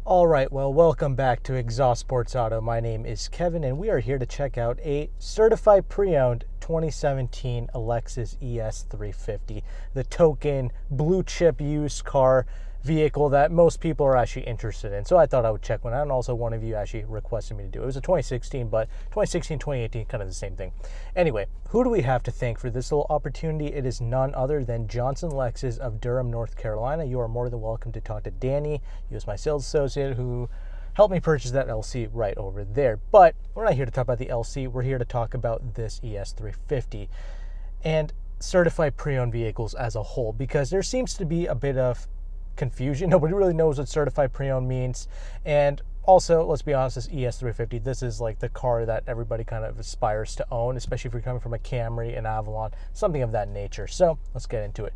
All right, well, welcome back to Exhaust Sports Auto. My name is Kevin, and we are here to check out a certified pre-owned 2017 Lexus ES 350, the token blue chip used car vehicle that most people are actually interested in. So I thought I would check one out, and also one of you actually requested me to do it. It was a 2016, but 2016, 2018, kind of the same thing. Anyway, who do we have to thank for this little opportunity? It is none other than Johnson Lexus of Durham, North Carolina. You are more than welcome to talk to Danny. He was my sales associate who helped me purchase that LC right over there. But we're not here to talk about the LC. We're here to talk about this ES 350 and certified pre-owned vehicles as a whole, because there seems to be a bit of confusion. Nobody really knows what certified pre-owned means. And also, let's be honest, this ES 350, this is like the car that everybody kind of aspires to own, especially if you're coming from a Camry, an Avalon, something of that nature. So let's get into it.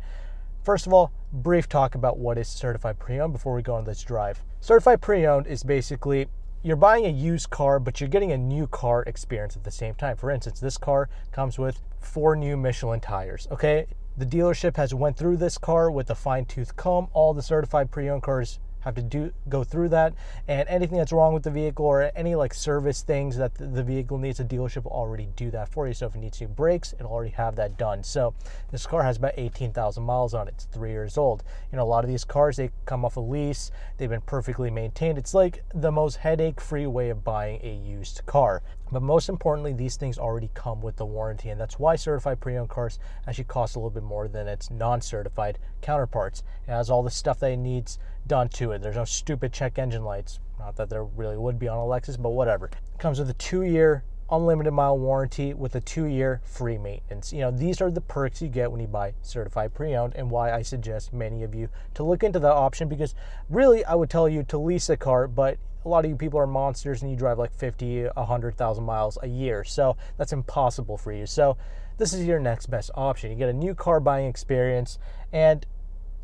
First of all, brief talk about what is certified pre-owned before we go on this drive. Certified pre-owned is basically you're buying a used car, but you're getting a new car experience at the same time. For instance, this car comes with 4 new Michelin tires, okay? The dealership has went through this car with a fine-tooth comb. All the certified pre-owned cars have to go through that, and anything that's wrong with the vehicle or any like service things that the vehicle needs, the dealership will already do that for you. So if it needs new brakes, it'll already have that done. So this car has about 18,000 miles on it. It's 3 years old. You know, a lot of these cars, they come off a lease. They've been perfectly maintained. It's like the most headache-free way of buying a used car. But most importantly, these things already come with the warranty, and that's why certified pre-owned cars actually cost a little bit more than its non-certified counterparts. It has all the stuff that it needs done to it. There's no stupid check engine lights. Not that there really would be on a Lexus, but whatever. It comes with a 2-year unlimited mile warranty with a 2-year free maintenance. You know, these are the perks you get when you buy certified pre-owned, and why I suggest many of you to look into that option, because really I would tell you to lease a car, but a lot of you people are monsters and you drive like 50, 100,000 miles a year. So that's impossible for you. So this is your next best option. You get a new car buying experience and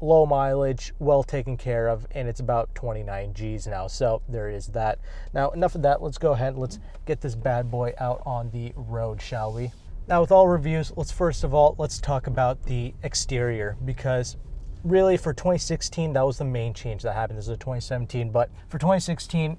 low mileage, well taken care of, and it's about 29 G's now. So there is that. Now, enough of that. Let's go ahead and let's get this bad boy out on the road, shall we? Now, with all reviews, let's talk about the exterior, because really for 2016, that was the main change that happened. This is a 2017, but for 2016,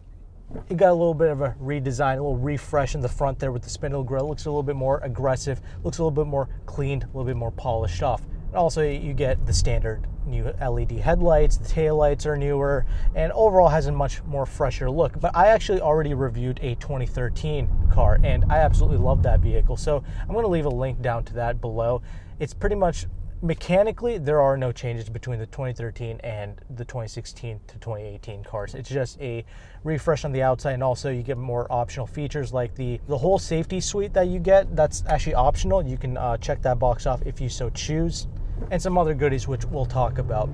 it got a little bit of a redesign, a little refresh in the front there with the spindle grille. Looks a little bit more aggressive, looks a little bit more cleaned, a little bit more polished off. And also, you get the standard new LED headlights, the taillights are newer, and overall has a much more fresher look. But I actually already reviewed a 2013 car, and I absolutely love that vehicle. So I'm going to leave a link down to that below. It's pretty much, mechanically, there are no changes between the 2013 and the 2016 to 2018 cars. It's just a refresh on the outside, and also you get more optional features like the whole safety suite that you get. That's actually optional. You can check that box off if you so choose, and some other goodies which we'll talk about.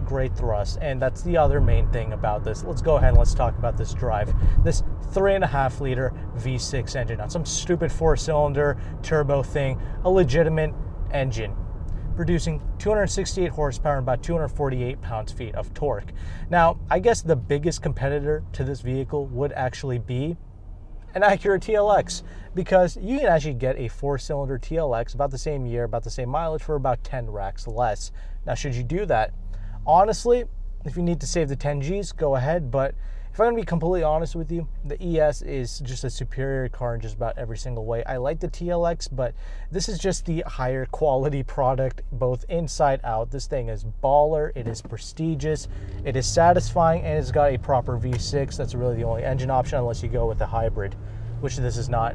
Great thrust, and that's the other main thing about this. Let's go ahead and let's talk about this drive. This 3.5 liter V6 engine, not some stupid 4-cylinder turbo thing, a legitimate engine producing 268 horsepower and about 248 pounds-feet of torque. Now, I guess the biggest competitor to this vehicle would actually be an Acura TLX, because you can actually get a 4-cylinder TLX about the same year, about the same mileage for about 10 racks less. Now, should you do that? Honestly, if you need to save the 10 G's, go ahead. But if I'm going to be completely honest with you, the ES is just a superior car in just about every single way. I like the TLX, but this is just the higher quality product, both inside out. This thing is baller, it is prestigious, it is satisfying, and it's got a proper V6. That's really the only engine option unless you go with a hybrid, which this is not.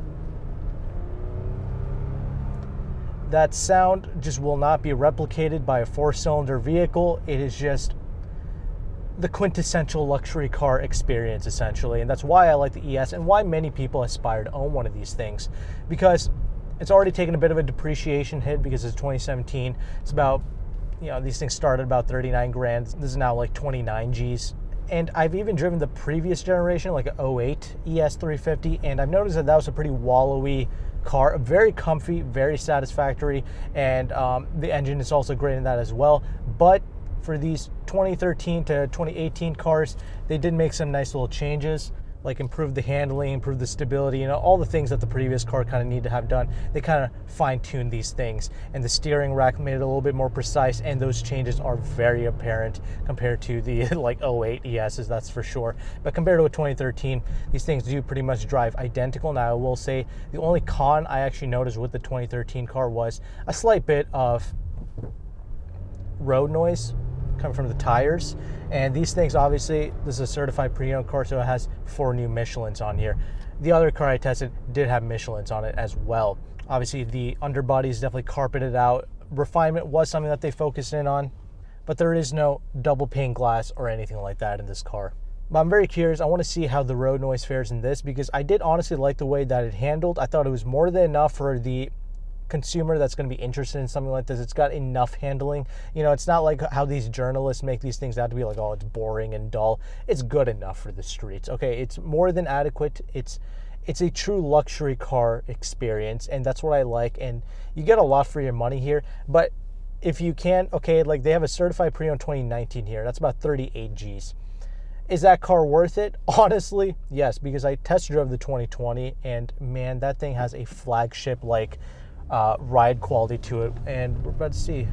That sound just will not be replicated by a 4-cylinder vehicle. It is just the quintessential luxury car experience, essentially. And that's why I like the ES and why many people aspire to own one of these things, because it's already taken a bit of a depreciation hit because it's 2017. It's about, you know, these things started about 39 grand. This is now like 29 G's. And I've even driven the previous generation, like an 08 ES 350, and I've noticed that was a pretty wallowy car, very comfy, very satisfactory, and the engine is also great in that as well. But for these 2013 to 2018 cars, they did make some nice little changes. like improve the handling, improve the stability, all the things that the previous car kind of needed to have done. They kind of fine-tuned these things, and the steering rack made it a little bit more precise, and those changes are very apparent compared to the like 08 ESs, that's for sure. But compared to a 2013, these things do pretty much drive identical. Now I will say the only con I actually noticed with the 2013 car was a slight bit of road noise coming from the tires. And these things, obviously, this is a certified pre-owned car, so it has 4 new Michelins on here. The other car I tested did have Michelins on it as well. Obviously, the underbody is definitely carpeted out. Refinement was something that they focused in on, but there is no double pane glass or anything like that in this car. But I'm very curious. I want to see how the road noise fares in this, because I did honestly like the way that it handled. I thought it was more than enough for the consumer that's going to be interested in something like this. It's got enough handling. It's not like how these journalists make these things out to be like, oh, it's boring and dull. It's good enough for the streets. Okay, it's more than adequate. It's a true luxury car experience, and that's what I like. And you get a lot for your money here. But if you can, okay, like they have a certified pre-owned 2019 here. That's about 38 G's. Is that car worth it? Honestly, yes, because I test drove the 2020, and man, that thing has a flagship like ride quality to it. And we're about to see.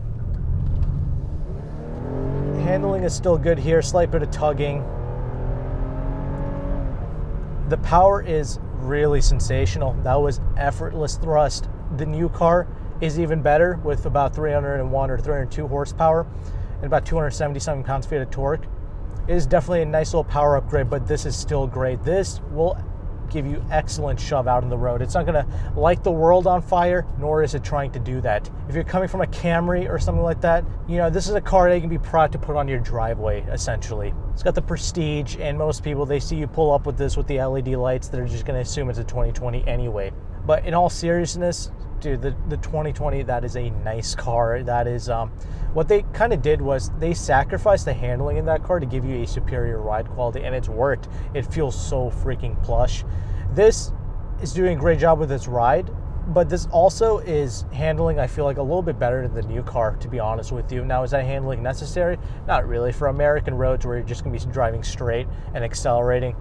Handling is still good here, slight bit of tugging. The power is really sensational. That was effortless thrust. The new car is even better with about 301 or 302 horsepower and about 270 something pounds-feet of torque. It is definitely a nice little power upgrade, but this is still great. This will give you excellent shove out on the road. It's not going to light the world on fire, nor is it trying to do that. If you're coming from a Camry or something like that, this is a car that you can be proud to put on your driveway, essentially. It's got the prestige, and most people, they see you pull up with this with the LED lights, they're just going to assume it's a 2020 anyway. But in all seriousness, dude, the 2020, that is a nice car. That is, what they kind of did was they sacrificed the handling in that car to give you a superior ride quality, and it's worked. It feels so freaking plush. This is doing a great job with its ride, but this also is handling, I feel like, a little bit better than the new car, to be honest with you. Now, is that handling necessary? Not really. For American roads where you're just going to be driving straight and accelerating,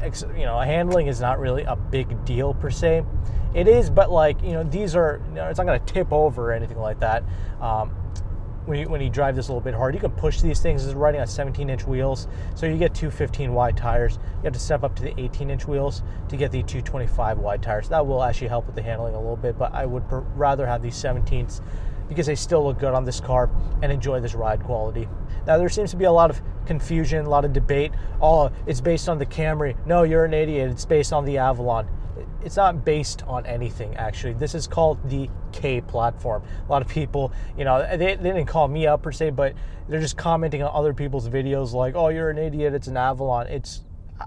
handling is not really a big deal per se. It is, but these are, it's not going to tip over or anything like that. When you drive this a little bit hard, you can push these things. This is riding on 17-inch wheels, so you get 215 wide tires. You have to step up to the 18-inch wheels to get the 225 wide tires. That will actually help with the handling a little bit, but I would rather have these 17s because they still look good on this car and enjoy this ride quality. Now, there seems to be a lot of confusion, a lot of debate. Oh, it's based on the Camry. No, you're an idiot. It's based on the Avalon. It's not based on anything, actually. This is called the K platform. A lot of people, they didn't call me out per se, but they're just commenting on other people's videos like, oh, you're an idiot, it's an Avalon.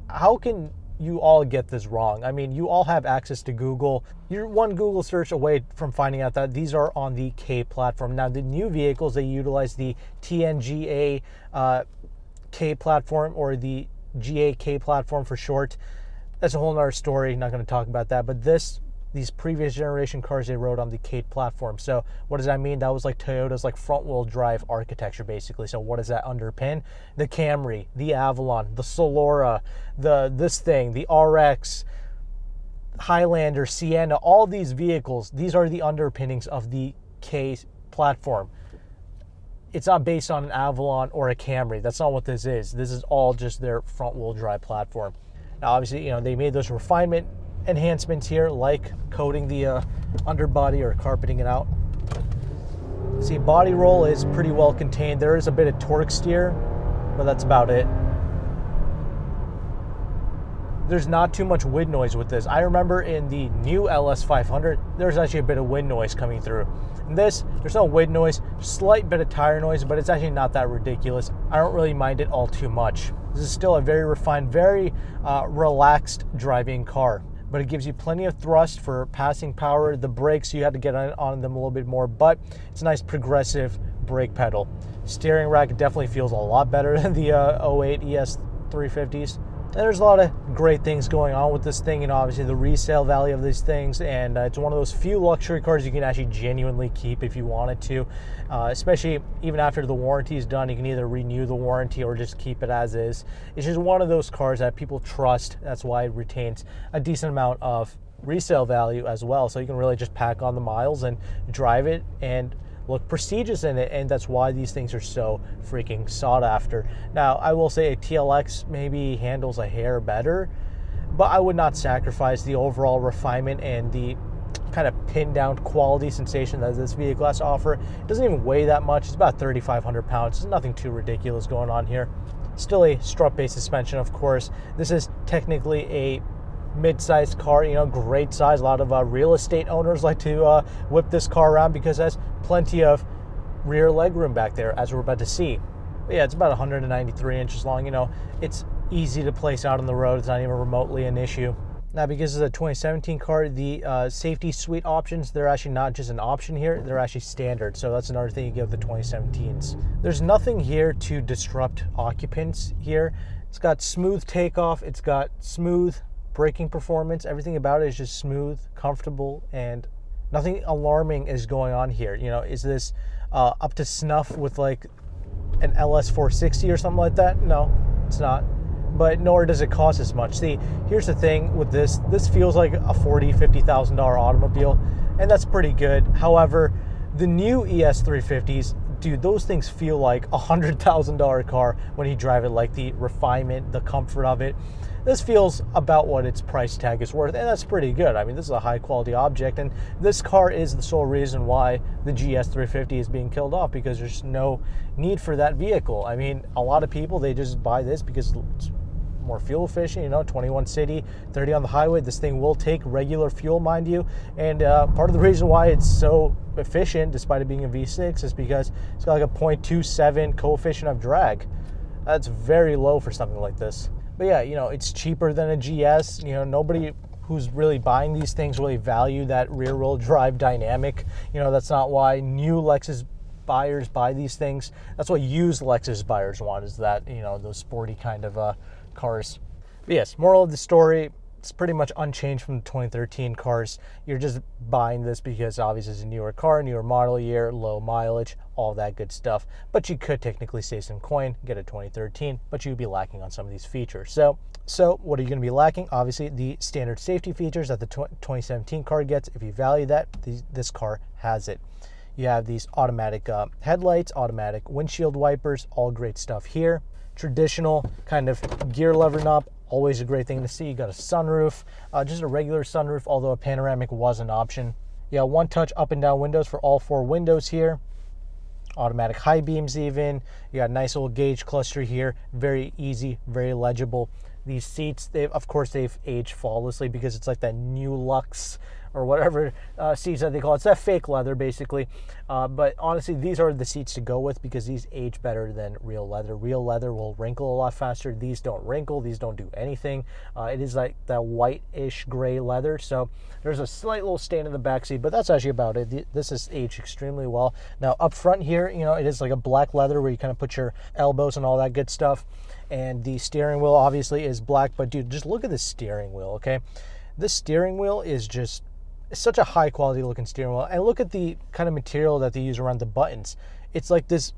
How can you all get this wrong? I mean, you all have access to Google. You're one Google search away from finding out that these are on the K platform. Now, the new vehicles, they utilize the TNGA K platform, or the GAK platform for short. That's a whole nother story. Not going to talk about that. But these previous generation cars, they rode on the K platform. So what does that mean? That was like Toyota's like front wheel drive architecture, basically. So what does that underpin? The Camry, the Avalon, the Solara, the RX, Highlander, Sienna, all these vehicles, these are the underpinnings of the K platform. It's not based on an Avalon or a Camry. That's not what this is. This is all just their front wheel drive platform. Now, obviously, they made those refinement enhancements here, like coating the underbody or carpeting it out. See, body roll is pretty well contained. There is a bit of torque steer, but that's about it. There's not too much wind noise with this. I remember in the new LS500, there's actually a bit of wind noise coming through. In this, there's no wind noise, slight bit of tire noise, but it's actually not that ridiculous. I don't really mind it all too much. This is still a very refined, very relaxed driving car, but it gives you plenty of thrust for passing power. The brakes, you had to get on them a little bit more, but it's a nice progressive brake pedal. Steering rack definitely feels a lot better than the 08 ES 350s. And there's a lot of great things going on with this thing, and obviously the resale value of these things, and it's one of those few luxury cars you can actually genuinely keep if you wanted to, especially even after the warranty is done. You can either renew the warranty or just keep it as is. It's just one of those cars that people trust. That's why it retains a decent amount of resale value as well, so you can really just pack on the miles and drive it and look prestigious in it, and that's why these things are so freaking sought after. Now, I will say a TLX maybe handles a hair better, but I would not sacrifice the overall refinement and the kind of pinned down quality sensation that this vehicle has to offer. It doesn't even weigh that much. It's about 3,500 pounds. There's nothing too ridiculous going on here. Still a strut-based suspension, of course. This is technically a mid-sized car, great size. A lot of real estate owners like to whip this car around because it has plenty of rear legroom back there, as we're about to see. But yeah, it's about 193 inches long. It's easy to place out on the road. It's not even remotely an issue. Now, because it's a 2017 car, the safety suite options, they're actually not just an option here, they're actually standard. So that's another thing you get with the 2017s. There's nothing here to disrupt occupants here. It's got smooth takeoff, it's got smooth braking performance. Everything about it is just smooth, comfortable, and nothing alarming is going on here. Is this up to snuff with like an LS 460 or something like that? No, it's not. But nor does it cost as much. See, here's the thing with this feels like a $40,000-$50,000 automobile, and that's pretty good. However, the new ES 350s, dude, those things feel like a $100,000 car when you drive it. Like the refinement, the comfort of it. This feels about what its price tag is worth, and that's pretty good. I mean, this is a high quality object, and this car is the sole reason why the GS 350 is being killed off, because there's no need for that vehicle. I mean, a lot of people, they just buy this because it's more fuel efficient, 21 city, 30 on the highway. This thing will take regular fuel, mind you, and part of the reason why it's so efficient, despite it being a V6, is because it's got like a 0.27 coefficient of drag. That's very low for something like this. But yeah, it's cheaper than a GS. Nobody who's really buying these things really value that rear-wheel drive dynamic. That's not why new Lexus buyers buy these things. That's what used Lexus buyers want, is that, those sporty kind of cars. But yes, moral of the story, it's pretty much unchanged from the 2013 cars. You're just buying this because obviously it's a newer car, newer model year, low mileage, all that good stuff. But you could technically save some coin, get a 2013, but you'd be lacking on some of these features. So what are you going to be lacking? Obviously, the standard safety features that the 2017 car gets. If you value that, this car has it. You have these automatic headlights, automatic windshield wipers, all great stuff here. Traditional kind of gear lever knob, always a great thing to see. You got a sunroof, just a regular sunroof, although a panoramic was an option. You got one-touch up and down windows for all 4 windows here. Automatic high beams even. You got a nice little gauge cluster here. Very easy, very legible. These seats, they've aged flawlessly because it's like that new Lux or whatever seats that they call it. It's that fake leather, basically. But honestly, these are the seats to go with because these age better than real leather. Real leather will wrinkle a lot faster. These don't wrinkle. These don't do anything. It is like that white-ish gray leather. So there's a slight little stain in the back seat, but that's actually about it. This is aged extremely well. Now, up front here, it is like a black leather where you kind of put your elbows and all that good stuff. And the steering wheel obviously is black, but dude, just look at the steering wheel, okay? This steering wheel is just such a high quality looking steering wheel. And look at the kind of material that they use around the buttons. It's like this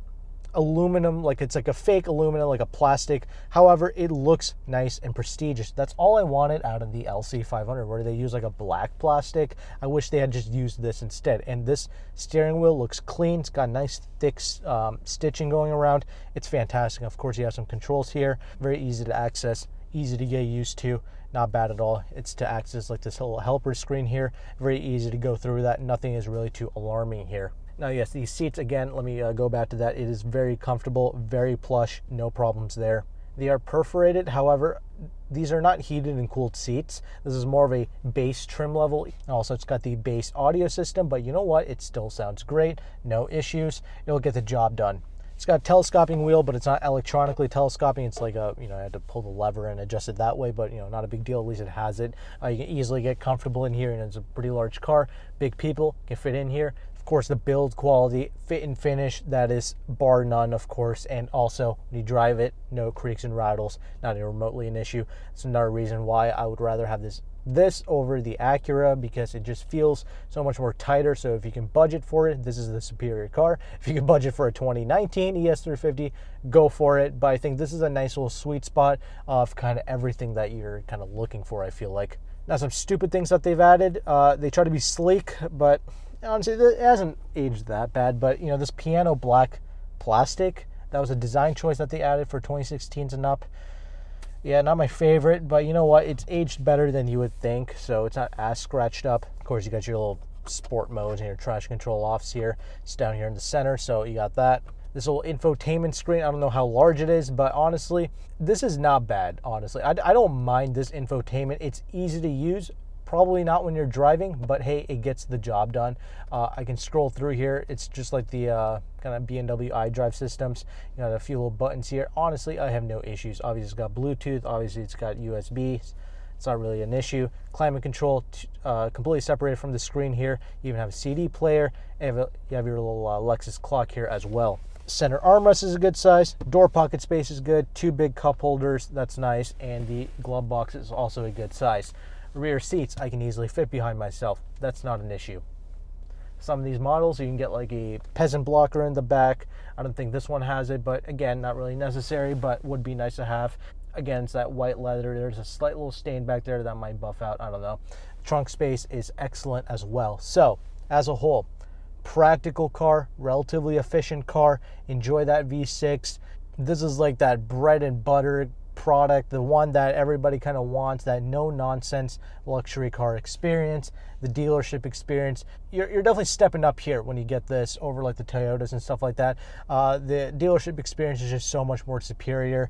aluminum, like it's like a fake aluminum, like a plastic. However, it looks nice and prestigious. That's all I wanted out of the LC500, where they use like a black plastic. I wish they had just used this instead. And this steering wheel looks clean. It's got nice thick stitching going around. It's fantastic. Of course, you have some controls here. Very easy to access, easy to get used to. Not bad at all. It's to access like this little helper screen here. Very easy to go through that. Nothing is really too alarming here. Now, yes, these seats, again, let me go back to that. It is very comfortable, very plush, no problems there. They are perforated. However, these are not heated and cooled seats. This is more of a bass trim level. Also, it's got the bass audio system, but you know what? It still sounds great. No issues. It'll get the job done. It's got a telescoping wheel, but it's not electronically telescoping. It's like I had to pull the lever and adjust it that way, but not a big deal. At least it has it. You can easily get comfortable in here, and it's a pretty large car. Big people can fit in here. Of course, the build quality, fit and finish, that is bar none, of course. And also, when you drive it, no creaks and rattles, not even remotely an issue. It's another reason why I would rather have this over the Acura, because it just feels so much more tighter. So if you can budget for it, this is the superior car. If you can budget for a 2019 ES350, go for it. But I think this is a nice little sweet spot of kind of everything that you're kind of looking for, I feel like. Now, some stupid things that they've added. They try to be sleek, but honestly, it hasn't aged that bad. But, you know, this piano black plastic, that was a design choice that they added for 2016s and up. Yeah, not my favorite, but you know what? It's aged better than you would think, so it's not as scratched up. Of course, you got your little sport modes and your traction control offs here. It's down here in the center, so you got that. This little infotainment screen, I don't know how large it is, but honestly, this is not bad, honestly. I don't mind this infotainment. It's easy to use. Probably not when you're driving, but hey, it gets the job done. I can scroll through here. It's just like the kind of BMW iDrive systems. You got a few little buttons here. Honestly, I have no issues. Obviously, it's got Bluetooth. Obviously, it's got USB. It's not really an issue. Climate control, completely separated from the screen here. You even have a CD player, and you have your little Lexus clock here as well. Center armrest is a good size. Door pocket space is good. 2 big cup holders. That's nice. And the glove box is also a good size. Rear seats, I can easily fit behind myself. That's not an issue. Some of these models, you can get like a peasant blocker in the back. I don't think this one has it, but again, not really necessary, but would be nice to have. Again, it's that white leather. There's a slight little stain back there that might buff out. I don't know. Trunk space is excellent as well. So, as a whole, practical car, relatively efficient car. Enjoy that V6. This is like that bread and butter product, the one that everybody kind of wants, that no nonsense luxury car experience, the dealership experience. You're definitely stepping up here when you get this over like the Toyotas and stuff like that. The dealership experience is just so much more superior,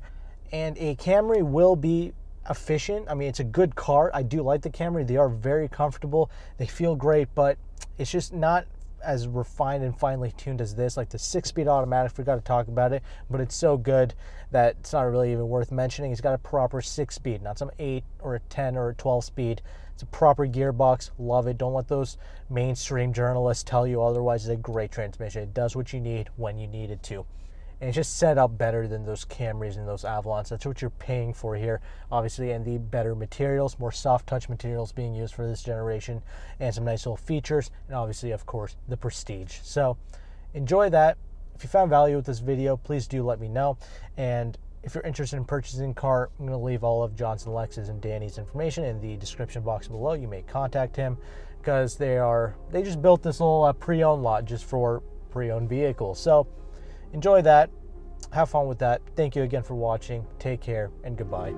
and a Camry will be efficient. I mean, it's a good car. I do like the Camry. They are very comfortable. They feel great, but it's just not as refined and finely tuned as this. Like the 6-speed automatic, forgot to talk about it, but it's so good that it's not really even worth mentioning. It's got a proper 6-speed, not some 8 or a 10 or a 12 speed. It's a proper gearbox. Love it. Don't let those mainstream journalists tell you otherwise. It's a great transmission. It does what you need when you need it to. And it's just set up better than those Camrys and those Avalons. That's what you're paying for here, obviously, and the better materials, more soft touch materials being used for this generation, and some nice little features, and obviously, of course, the prestige. So enjoy that. If you found value with this video, please do let me know. And if you're interested in purchasing a car, I'm going to leave all of Johnson Lexus and Danny's information in the description box below. You may contact him, because they just built this little pre-owned lot just for pre-owned vehicles. So enjoy that. Have fun with that. Thank you again for watching. Take care and goodbye.